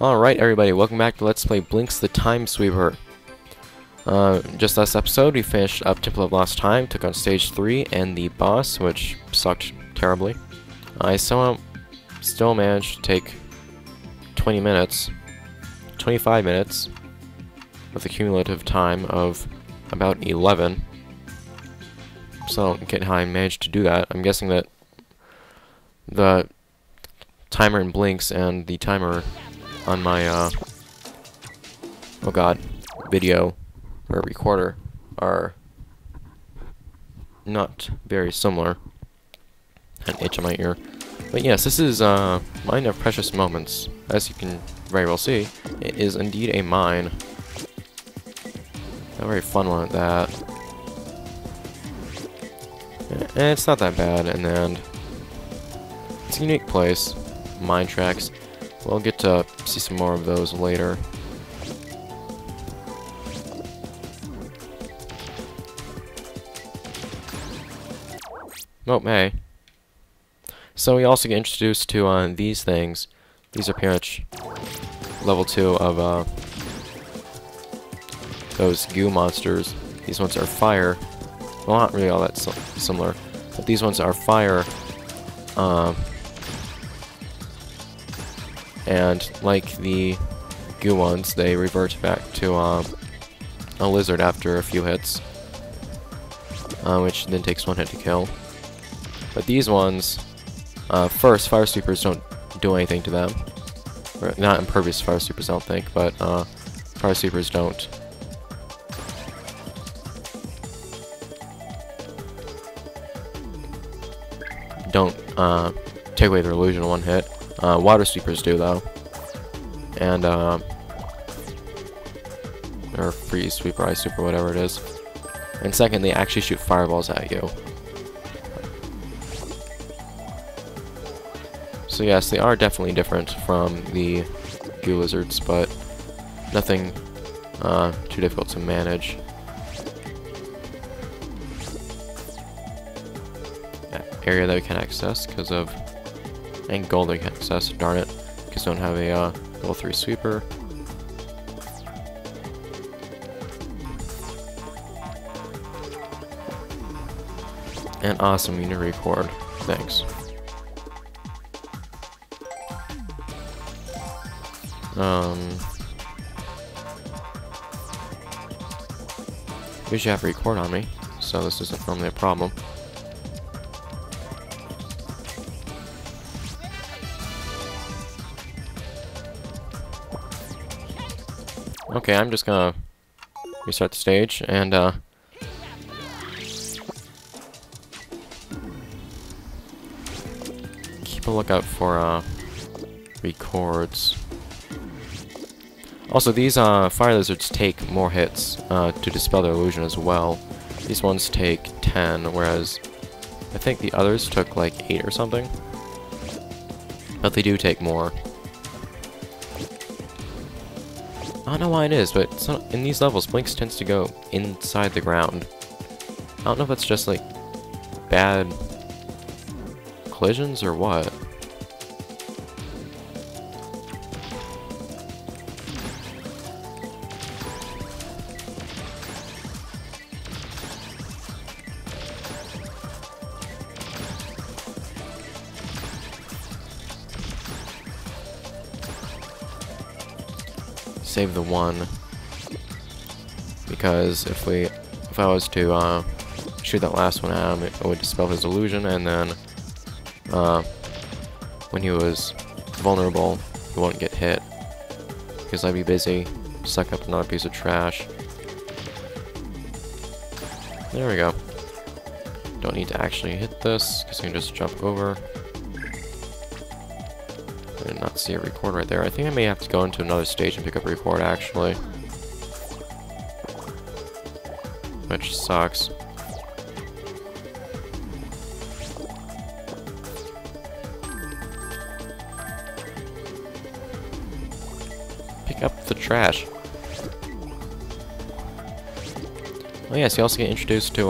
Alright everybody, welcome back to Let's Play BLiNX the Time Sweeper. Just last episode, we finished up Temple of Lost Time, took on Stage 3 and the boss, which sucked terribly. I somehow still managed to take 20 minutes, 25 minutes, with a cumulative time of about 11. So I don't get how I managed to do that. I'm guessing that the timer in BLiNX and the timer on my, oh god, video or recorder are not very similar. An itch on my ear. But yes, this is Mine of Precious Moments. As you can very well see, it is indeed a mine. A very fun one at that. And it's not that bad, and then it's a unique place. Mine tracks. We'll get to see some more of those later. Oh, hey. So we also get introduced to these things. These are pretty much level 2 of those goo monsters. These ones are fire. Well, not really all that similar, but these ones are fire. And like the goo ones, they revert back to a lizard after a few hits, which then takes one hit to kill. But these ones, first, fire sweepers don't do anything to them. Or not impervious fire sweepers, I don't think, but fire sweepers don't. Take away their illusion in one hit. Water sweepers do, though. And, or freeze sweeper, ice sweeper, whatever it is. And second, they actually shoot fireballs at you. So yes, they are definitely different from the goo lizards, but nothing too difficult to manage. Area that we can access because of, and gold that we can access, darn it, because we don't have a level 3 sweeper. And awesome, you need to record. Thanks. Usually I have to record on me, so this isn't normally a problem. Okay, I'm just gonna restart the stage and keep a lookout for records. Also, these fire lizards take more hits to dispel their illusion as well. These ones take 10, whereas I think the others took like 8 or something. But they do take more. I don't know why it is, but in these levels, BLiNX tends to go inside the ground. I don't know if that's just like bad collisions or what. Save the one, because if I was to shoot that last one at him, it would dispel his illusion, and then when he was vulnerable, he wouldn't get hit, because I'd be busy sucking up another piece of trash. There we go. Don't need to actually hit this, because I can just jump over. I did not see a record right there. I think I may have to go into another stage and pick up a record, actually. Which sucks. Pick up the trash. Oh yes, you also get introduced to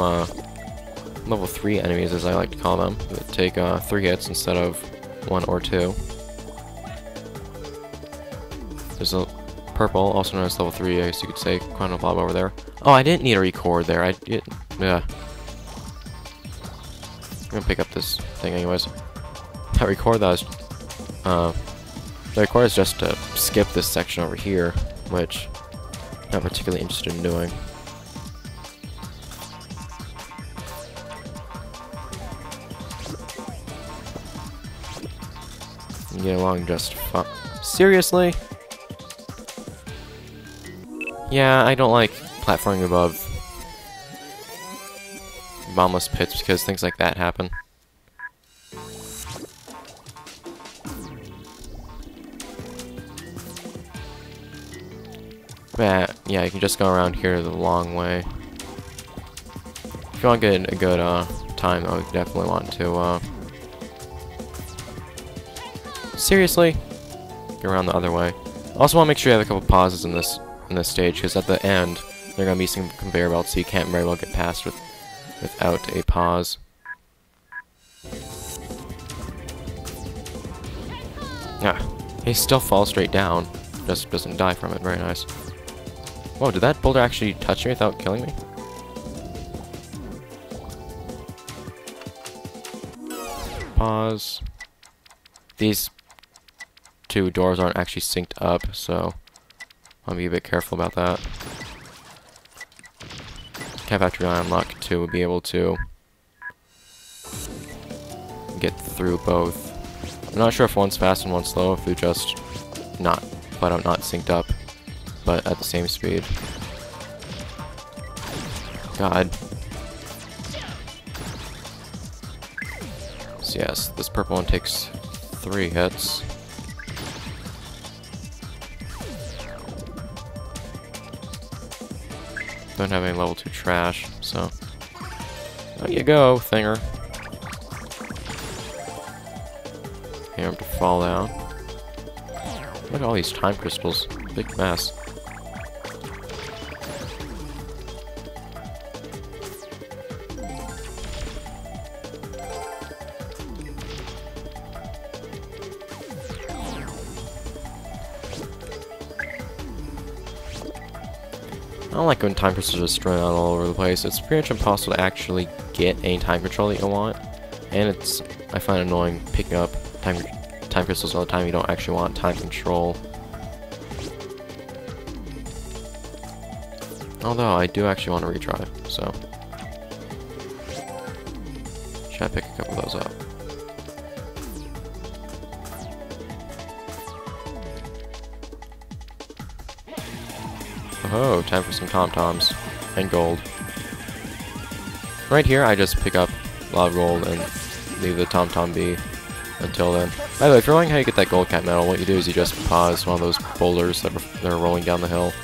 level 3 enemies, as I like to call them, that take 3 hits instead of 1 or 2. There's a purple, also known as level 3, I guess you could say, quantum blob over there. Oh, I didn't need a record there. Yeah. I'm gonna pick up this thing anyways. That record that was, the record is just to skip this section over here, which I'm not particularly interested in doing. You get along just fine. Seriously? Yeah, I don't like platforming above bombless pits because things like that happen. But yeah, you can just go around here the long way. If you want to get a good time, though, you definitely want to seriously go around the other way. Also want to make sure you have a couple pauses in this stage, because at the end there are gonna be some conveyor belts, so you can't very well get past without a pause. Ah, he still falls straight down, just doesn't die from it. Very nice. Whoa, did that boulder actually touch me without killing me? Pause. These two doors aren't actually synced up, so I'll be a bit careful about that. Can't have to rely on luck to be able to get through both. I'm not sure if one's fast and one's slow, if they're just not flat out not synced up, but at the same speed. God. So yes, this purple one takes 3 hits. Don't have any level 2 trash, so there you go, thinger. Here, I'm to fall down. Look at all these time crystals. Big mess. I don't like when time crystals are just thrown out all over the place. It's pretty much impossible to actually get any time control that you want, and I find it annoying picking up time crystals all the time. You don't actually want time control. Although I do actually want to retry, so try to pick a couple of those up. Oh, time for some tom-toms and gold. Right here, I just pick up a lot of gold and leave the tom-tom be until then. By the way, if you're wondering how you get that gold cat medal, what you do is you just pause one of those boulders that are rolling down the hill.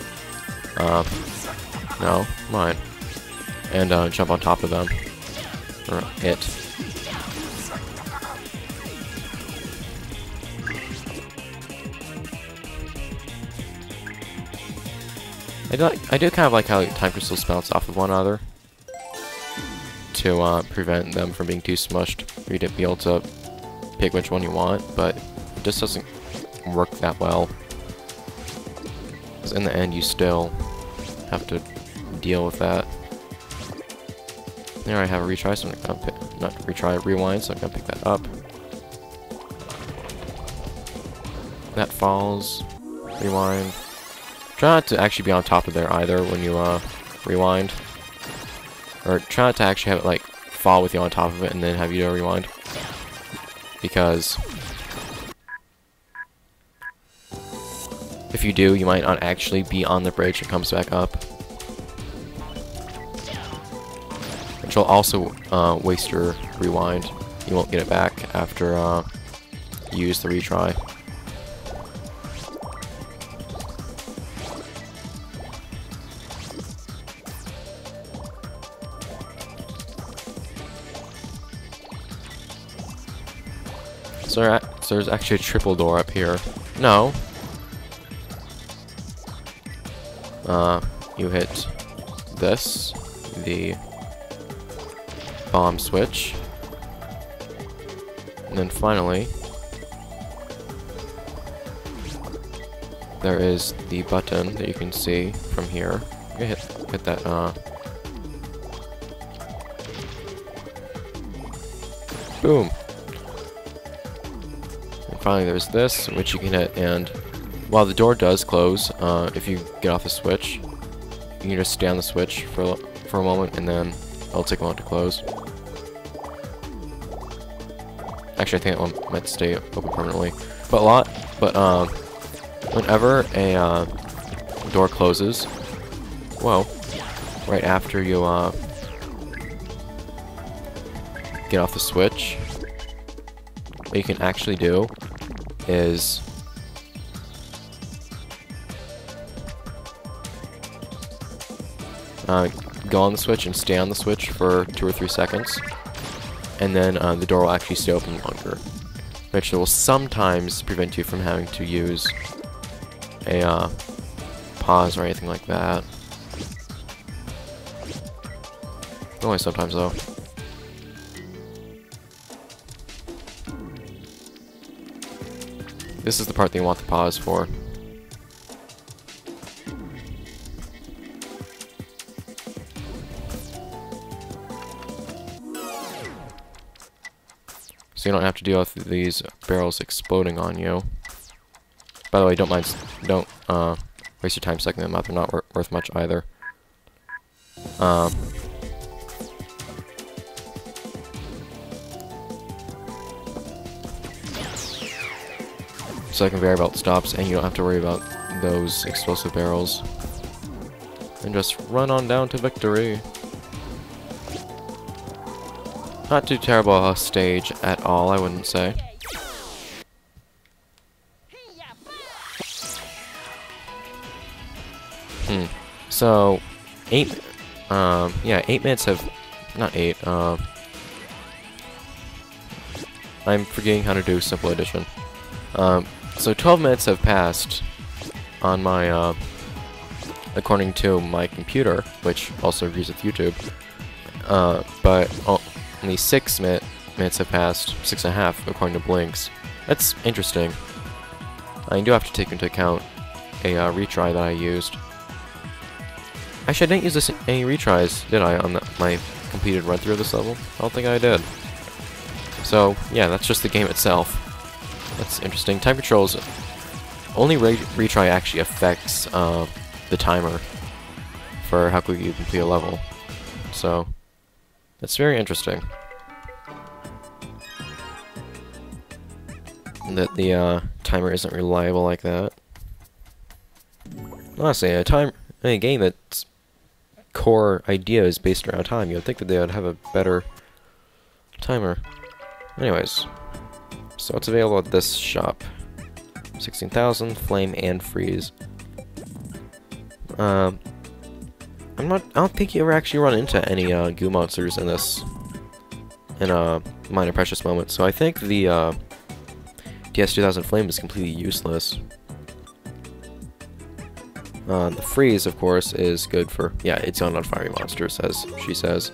No, mine. And jump on top of them. Or it. I do kind of like how time crystals bounce off of one another to prevent them from being too smushed for you to be able to pick which one you want, but it just doesn't work that well. Because in the end, you still have to deal with that. There I have a retry, so I'm gonna not retry, rewind, so I'm gonna pick that up. That falls. Rewind. Try not to actually be on top of there either when you rewind. Or try not to actually have it like fall with you on top of it and then have you do a rewind. Because if you do, you might not actually be on the bridge and comes back up. Which will also waste your rewind. You won't get it back after you use the retry. So there's actually a triple door up here. No. You hit this, the bomb switch, and then finally there is the button that you can see from here. You hit that, boom! And finally there's this, which you can hit, and while the door does close, if you get off the switch, you can just stay on the switch for a moment, and then it'll take a moment to close. Actually, I think that one might stay open permanently. But whenever a door closes, well, right after you get off the switch, what you can actually do is go on the switch and stay on the switch for 2 or 3 seconds, and then the door will actually stay open longer, which will sometimes prevent you from having to use a pause or anything like that. Only sometimes, though. This is the part that you want the pause for. So you don't have to deal with these barrels exploding on you. By the way, don't waste your time sucking them out. They're not worth much either. Second conveyor belt stops, and you don't have to worry about those explosive barrels. And just run on down to victory. Not too terrible a stage at all, I wouldn't say. So, 8 minutes have, not 8, I'm forgetting how to do simple addition. So 12 minutes have passed on my, according to my computer, which also agrees with YouTube, but only 6 minutes have passed, 6.5 according to BLiNX. That's interesting. I do have to take into account a retry that I used. Actually, I didn't use any retries, did I, on my completed run-through of this level? I don't think I did. So, yeah, that's just the game itself. That's interesting. Time controls, only retry actually affects the timer for how quickly you complete a level. So, that's very interesting. That the timer isn't reliable like that. Honestly, a game that's core idea is based around time, you would think that they would have a better timer. Anyways, so what's available at this shop? 16,000, flame, and freeze. I don't think you ever actually run into any goo monsters in this, in Minor Precious Moment, so I think the DS2000 flame is completely useless. The freeze, of course, is good for, yeah, it's on fiery monsters, as she says.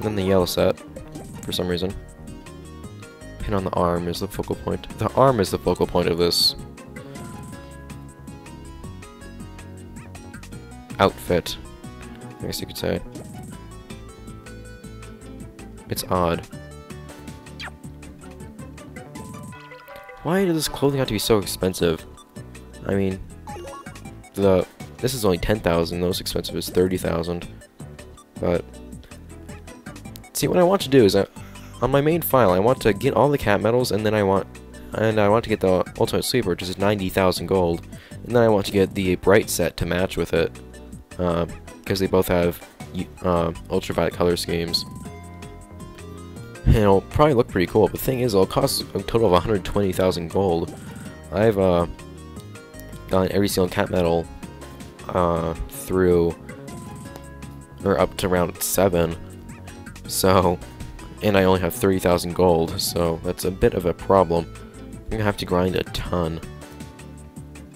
Then the yellow set, for some reason. Pin on the arm is the focal point. The arm is the focal point of this outfit, I guess you could say. It's odd. Why does this clothing have to be so expensive? I mean, this is only 10,000. The most expensive is 30,000. But see, what I want to do is, on my main file, I want to get all the cat medals, and then I want to get the Ultimate Sweeper, which is 90,000 gold, and then I want to get the Bright set to match with it, because they both have ultraviolet color schemes. And it'll probably look pretty cool. But the thing is, it'll cost a total of 120,000 gold. I've gotten every single cat medal through, or up to round 7. So, and I only have 30,000 gold, so that's a bit of a problem. I'm gonna have to grind a ton.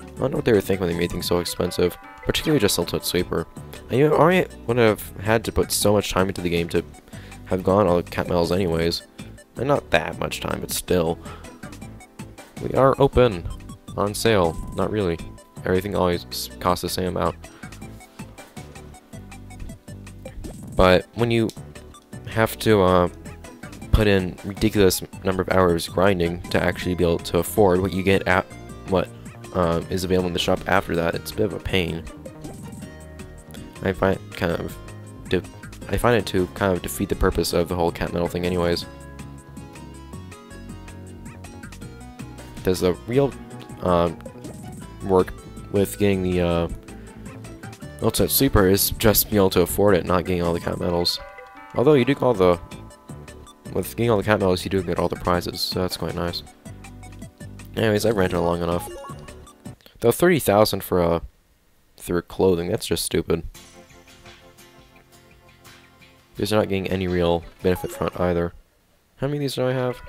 I don't know what they were thinking when they made things so expensive, particularly just Ultimate Sweeper. I already would have had to put so much time into the game to have gone all the cat medals anyways. And not that much time, but still. We are open! On sale. Not really. Everything always costs the same amount. But when you have to put in ridiculous number of hours grinding to actually be able to afford what you get at what is available in the shop after that, it's a bit of a pain. I find it to kind of defeat the purpose of the whole cat metal thing anyways. There's a real work with getting the Ultimate Sweeper is just being able to afford it, not getting all the cat medals. Although you do get all the... With getting all the cat medals, you do get all the prizes, so that's quite nice. Anyways, I've ranted long enough. Though 30,000 for clothing, that's just stupid. Because you're not getting any real benefit from it either. How many of these do I have?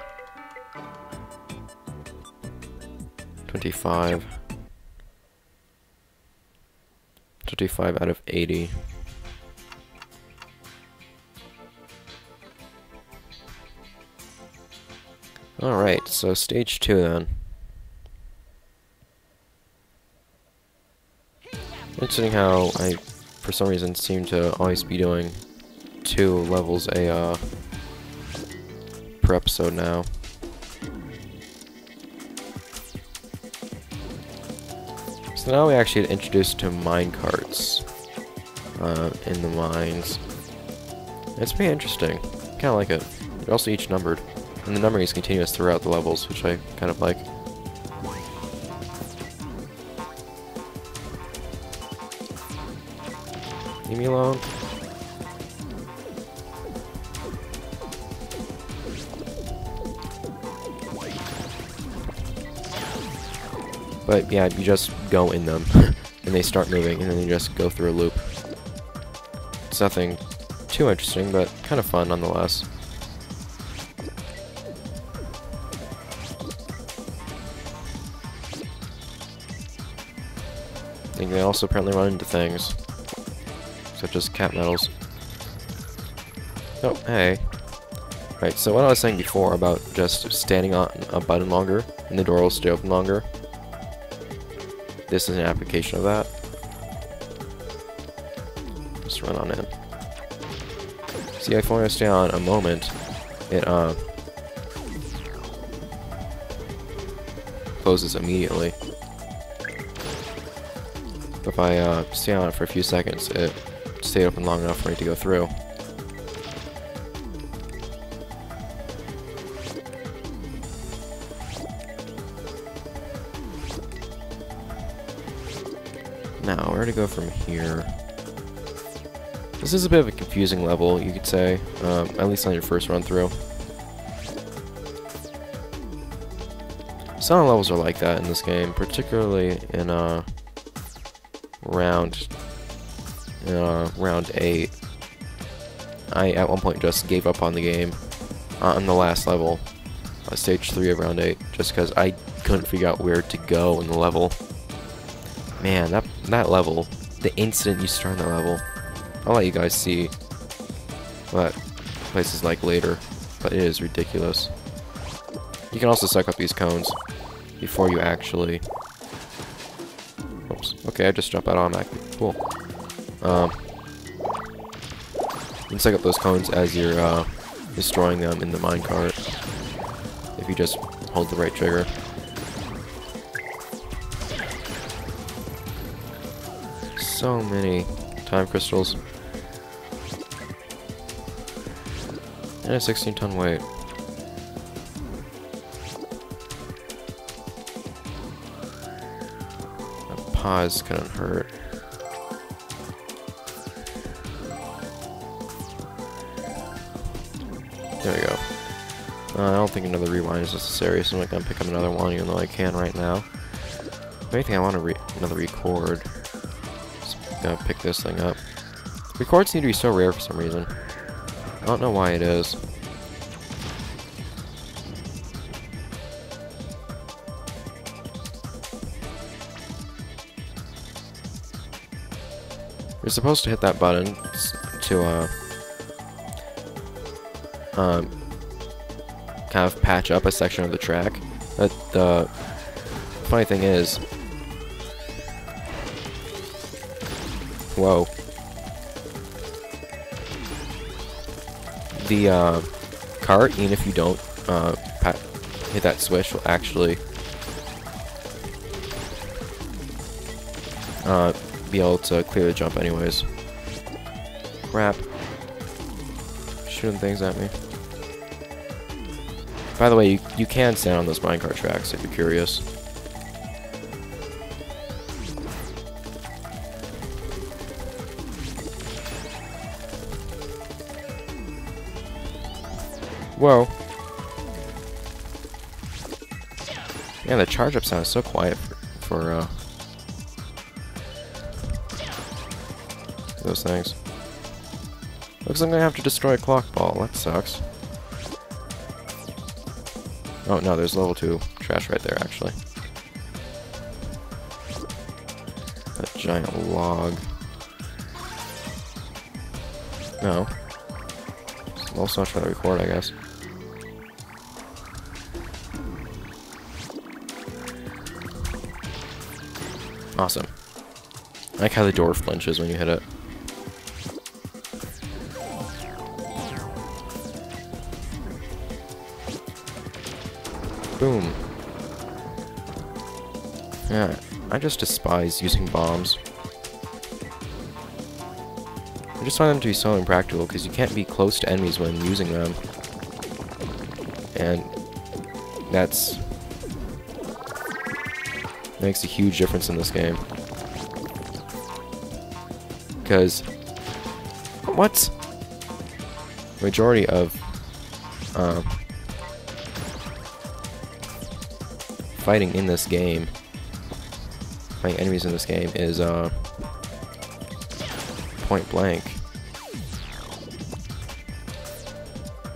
25. 25 out of 80. Alright, so stage 2 then. Interesting how I, for some reason, seem to always be doing 2 levels per episode now. So now we actually get introduced to mine carts in the mines. It's pretty interesting. Kind of like it. They're also each numbered. And the numbering is continuous throughout the levels, which I kind of like. Leave me alone. But yeah, you just go in them, and they start moving, and then you just go through a loop. It's nothing too interesting, but kind of fun nonetheless. And you can also apparently run into things, such as cat medals. Oh, hey. Right, so what I was saying before about just standing on a button longer, and the door will stay open longer. This is an application of that. Just run on in. See, if I want to stay on a moment, it closes immediately. If I stay on it for a few seconds, it stayed open long enough for me to go through. Now, where to go from here? This is a bit of a confusing level, you could say, at least on your first run through. Some levels are like that in this game, particularly in round 8. I at one point just gave up on the game on the last level, stage 3 of round 8, just because I couldn't figure out where to go in the level. Man, that level, the instant you start that level, I'll let you guys see what place is like later, but it is ridiculous. You can also suck up these cones before you actually... Oops. Okay, I just jumped out automatically. Cool. You can suck up those cones as you're destroying them in the minecart, if you just hold the right trigger. So many time crystals. And a 16-ton weight. A pause couldn't hurt. There we go. I don't think another rewind is necessary, so I'm not gonna pick up another one, even though I can right now. If anything, I want to another record. Gonna pick this thing up. Records need to be so rare for some reason. I don't know why it is. You're supposed to hit that button to kind of patch up a section of the track, But the funny thing is... Whoa. The cart, even if you don't hit that switch, will actually be able to clear the jump anyways. Crap. Shooting things at me. By the way, you can stand on those minecart tracks if you're curious. Whoa. Yeah, the charge up sound is so quiet for those things. Looks like I'm gonna have to destroy a clock ball. That sucks. Oh no, there's level 2 trash right there, actually. That giant log. No. Well, so much for the record, I guess. Awesome. I like how the door flinches when you hit it. Boom. Yeah, I just despise using bombs. I just find them to be so impractical because you can't be close to enemies when using them. And that's... makes a huge difference in this game. Because... what? Majority of... fighting in this game, fighting enemies in this game is point blank.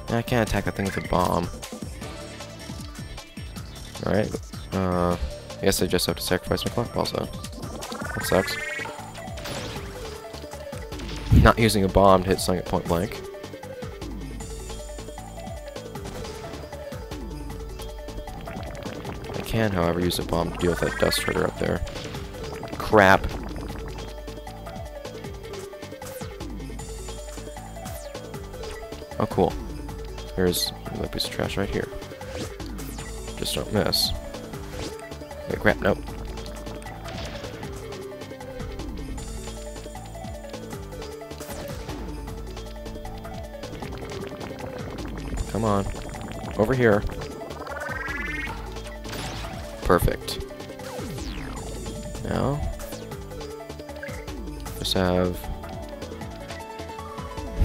I can't attack that thing with a bomb. Alright, I guess I just have to sacrifice my clock balls though. That sucks. Not using a bomb to hit something at point blank. I can, however, use a bomb to deal with that dust herder up there. Crap. Oh, cool. Here's a piece of trash right here. Just don't miss. Wait, crap, nope. Come on. Over here. Perfect. Now, just have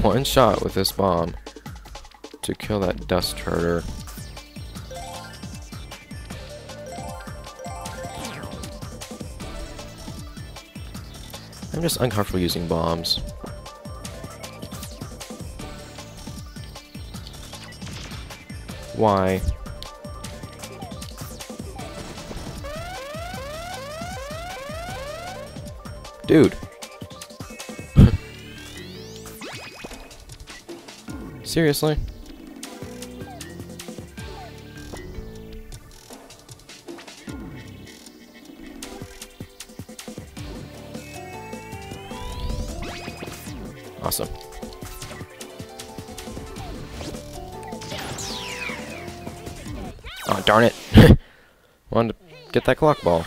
one shot with this bomb to kill that dust herder. I'm just uncomfortable using bombs. Why? Dude. Seriously? Awesome. Oh, darn it. Wanted to get that clock ball.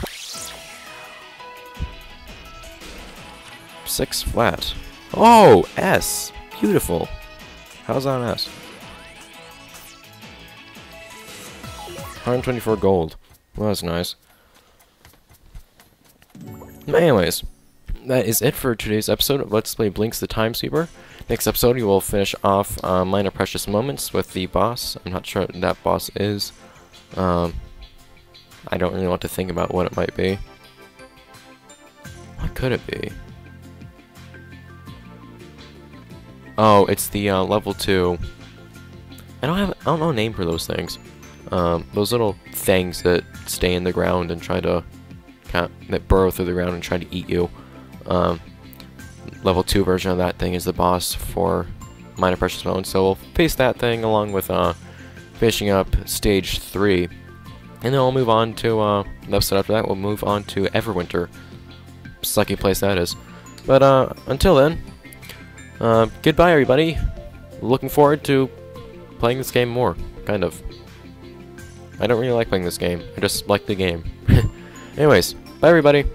6 flat. Oh, S. Beautiful. How's that an S? 124 gold. Well, that's nice. Anyways, that is it for today's episode of Let's Play BLiNX the Time Sweeper. Next episode, we will finish off Minor Precious Moments with the boss. I'm not sure what that boss is. I don't really want to think about what it might be. What could it be? Oh, it's the level 2. I don't know a name for those things. Those little things that stay in the ground and try to that burrow through the ground and try to eat you. Level 2 version of that thing is the boss for Minor Precious Moments. So we'll face that thing along with finishing up stage 3 And then we'll move on to, the episode after that, we'll move on to Everwinter. Sucky place that is. But, until then, goodbye everybody. Looking forward to playing this game more, kind of. I don't really like playing this game, I just like the game. Anyways, bye everybody.